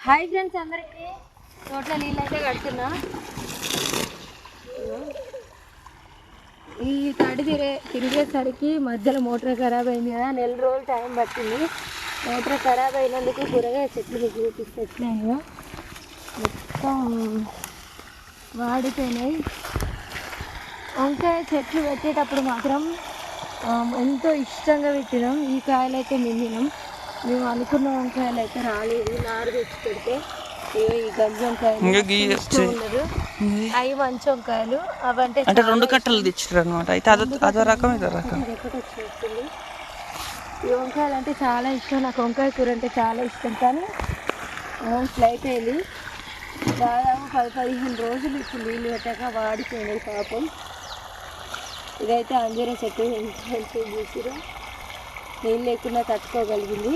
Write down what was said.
Hi friends, అందరికీ తోటలో నీళ్ళు అయితే కడుతున్నా. ఈ తడి తిరిగేసరికి మధ్యలో మోటార్ ఖరాబ్ అయింది కదా, నెల రోజులు టైం పట్టింది. మోటార్ ఖరాబ్ అయినందుకు కూరగాయ చెట్లు మీకు చూపిస్తున్నాను. మొత్తం వాడిపోయినాయి. వంకాయ చెట్లు పెట్టేటప్పుడు మాత్రం ఎంతో ఇష్టంగా పెట్టినాం. ఈ కాయలు అయితే మింగినాం. మేము అనుకున్న వంకాయలు అయితే రాలేదు. నారు తెచ్చి పెడితే ఈ గంజి వంకాయలు ఉన్నది. అవి మంచి వంకాయలు. అవంటే అంటే 2 కట్టలు తెచ్చారు అనమాట. అయితే అదో రకం ఇదో రకం. వచ్చినట్టుంది. ఈ వంకాయలు అంటే చాలా ఇష్టం. నాకు వంకాయ కూర అంటే చాలా ఇష్టం. కానీ ఫ్లైట్ అయింది. దాదాపు 10-15 రోజులు ఇప్పుడు నీళ్ళు పెట్టాక వాడిపోయినాయి పాపం. ఇదైతే అంజూర చెట్టు ఎంత చూసిరా, నీళ్ళు లేకుండా తట్టుకోగలిగింది.